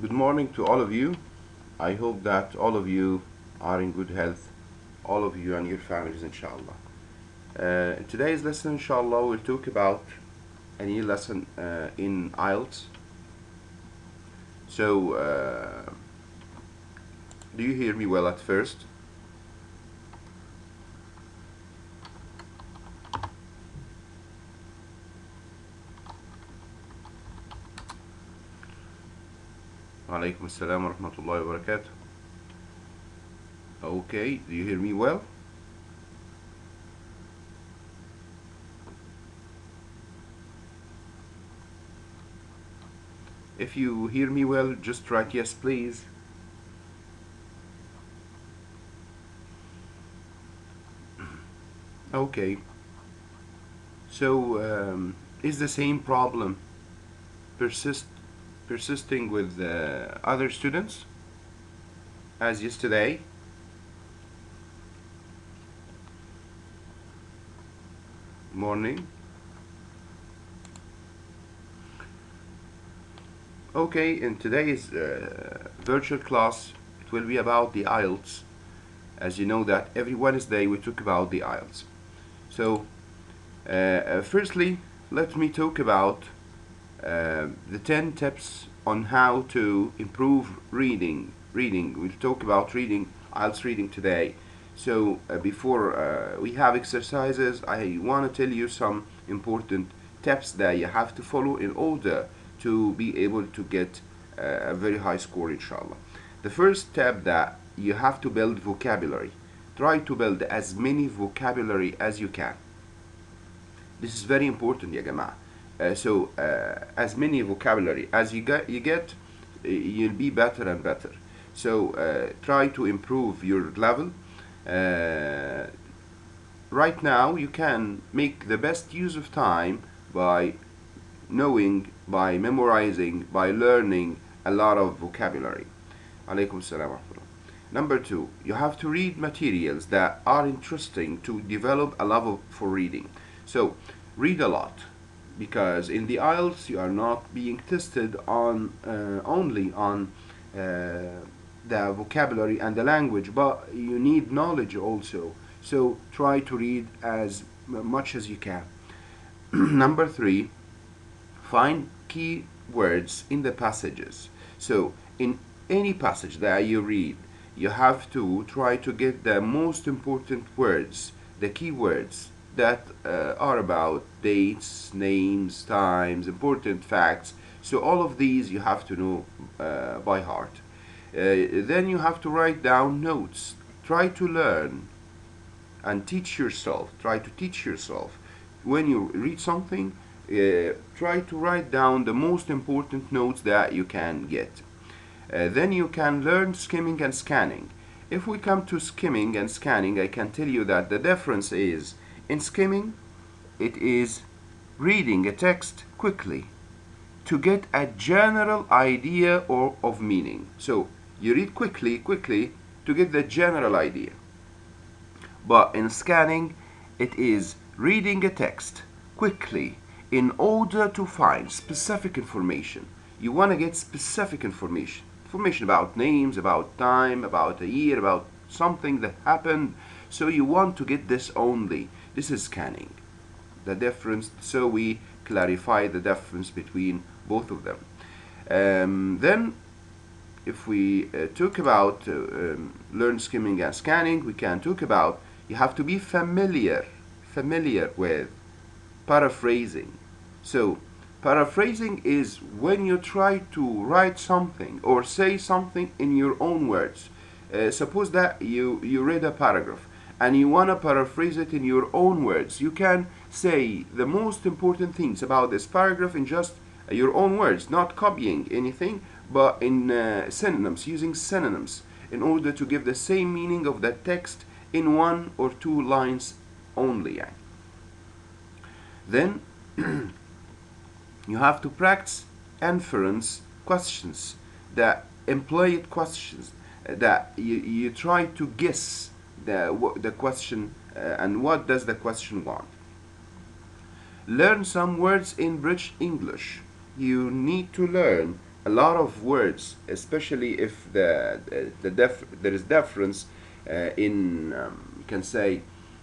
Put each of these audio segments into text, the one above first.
Good morning to all of you. I hope that all of you are in good health, all of you and your families, inshallah. In today's lesson, inshallah, we'll talk about a new lesson in Ielts. So, do you hear me well at first? Alaikum assalam wa rahmatullahi wa barakatuh. Okay, do you hear me well? If you hear me well, just write yes, please. Okay. So, is the same problem persisting with other students as yesterday? Morning. Okay, in today's virtual class, it will be about the Ielts. As you know that every Wednesday we talk about the Ielts. So, firstly, let me talk about the 10 tips on how to improve reading. We'll talk about reading, Ielts reading today. So before we have exercises, I want to tell you some important tips that you have to follow in order to be able to get a very high score, inshallah. The first step that you have to build vocabulary. Try to build as many vocabulary as you can. This is very important, ya jama'ah. So as many vocabulary as you get, you'll be better and better. So try to improve your level. Right now you can make the best use of time by knowing, by memorizing, by learning a lot of vocabulary. Alaykum salam wa rahmatullah. Number 2, you have to read materials that are interesting to develop a love for reading. So read a lot, because in the Ielts you are not being tested on only on the vocabulary and the language, but you need knowledge also. So try to read as much as you can. Number 3, find key words in the passages. So in any passage that you read, you have to try to get the most important words, the key words that are about dates, names, times, important facts. So all of these you have to know by heart. Then you have to write down notes. Try to learn and teach yourself. Try to teach yourself. When you read something, try to write down the most important notes that you can get. Then you can learn skimming and scanning. If we come to skimming and scanning, I can tell you that the difference is, in skimming, it is reading a text quickly to get a general idea of meaning. So you read quickly to get the general idea. But in scanning, it is reading a text quickly in order to find specific information. You want to get specific information about names, about time, about a year, about something that happened. So you want to get this only. This is scanning. The difference, so we clarify the difference between both of them. Then if we talk about learn skimming and scanning, we can talk about you have to be familiar with paraphrasing. So paraphrasing is when you try to write something or say something in your own words. Suppose that you read a paragraph and you want to paraphrase it in your own words. You can say the most important things about this paragraph in just your own words, not copying anything, but in synonyms, using synonyms in order to give the same meaning of that text in 1 or 2 lines only. Then you have to practice inference questions, the implied questions that you try to guess the question and what does the question want. Learn some words in British English. You need to learn a lot of words, especially if there is difference in you can say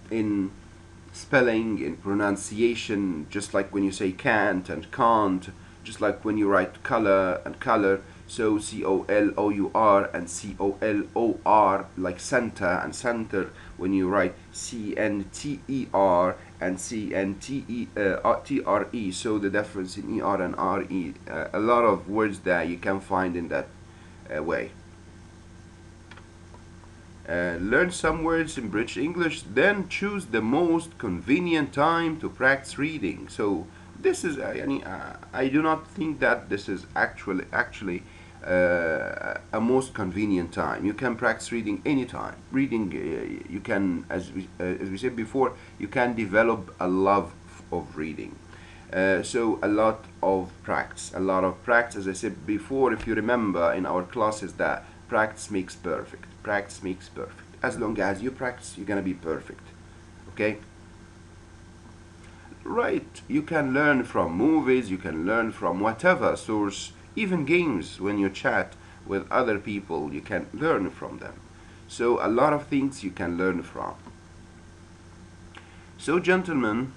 in spelling, in pronunciation, just like when you say can't and can't, just like when you write color and color. So COLOUR and COLOR, like center and center, when you write CNTER and CNTRE. So the difference in ER and RE, a lot of words that you can find in that way. Learn some words in British English, then choose the most convenient time to practice reading. So this is I do not think that this is actually a most convenient time. You can practice reading anytime. Reading, you can, as we said before, you can develop a love of reading. So a lot of practice, as I said before, if you remember in our classes, that practice makes perfect. Practice makes perfect. As long as you practice, you're gonna be perfect. Okay? Right, you can learn from movies, you can learn from whatever source, even games. When you chat with other people, you can learn from them. So a lot of things you can learn from. So gentlemen,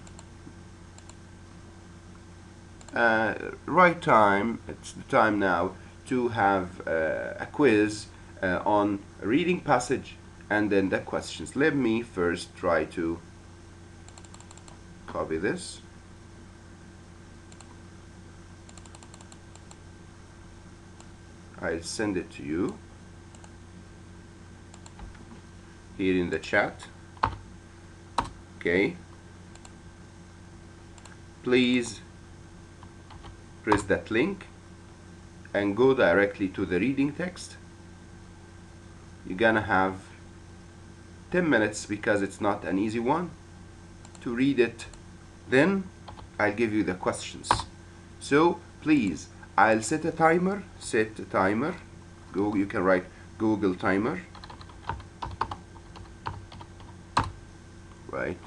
right time, it's the time now to have a quiz on reading passage and then the questions. Let me first try to copy this. I'll send it to you here in the chat. Okay, please press that link and go directly to the reading text. You're gonna have 10 minutes, because it's not an easy one, to read it. Then I'll give you the questions. So please, I'll set a timer. Google, you can write Google timer. Right.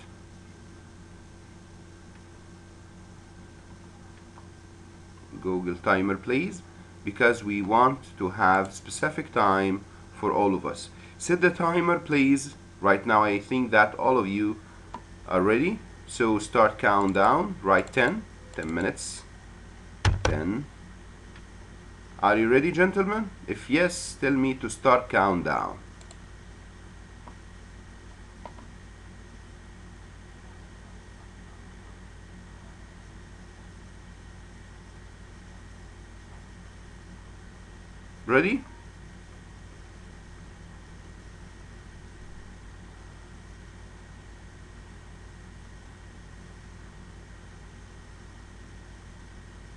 Google timer, please, because we want to have specific time for all of us. Set the timer, please. Right now, I think that all of you are ready. So start countdown. Write 10 minutes. 10. Are you ready, gentlemen? If yes, tell me to start countdown. Ready?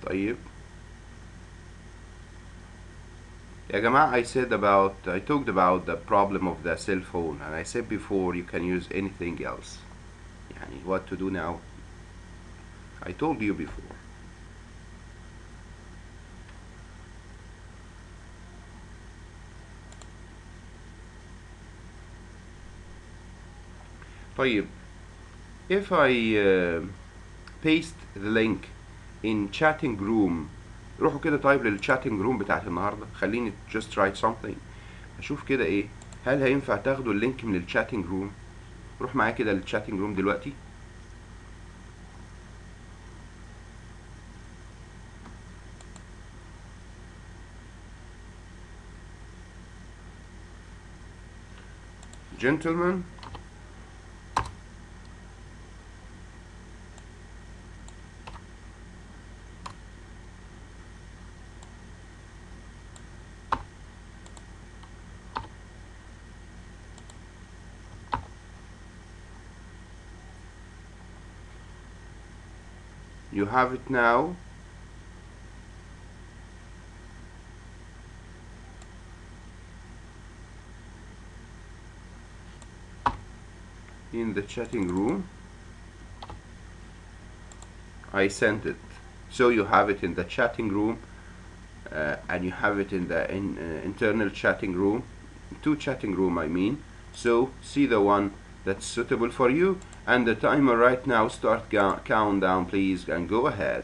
طيب يا جماعة, I talked about the problem of the cell phone, and I said before you can use anything else. يعني what to do now? I told you before. طيب, if I paste the link in chatting room, روحوا كده طيب للchatting room بتاعت النهارده. خليني just write something. اشوف كده ايه، هل هينفع تاخدوا اللينك من الchatting room؟ روح معايا كده للchatting room دلوقتي. Gentlemen, you have it now. In the chatting room, I sent it. So you have it in the chatting room, and you have it in the internal chatting room, two chatting room I mean. So see the one that's suitable for you, and the timer right now. Start countdown, please, and go ahead.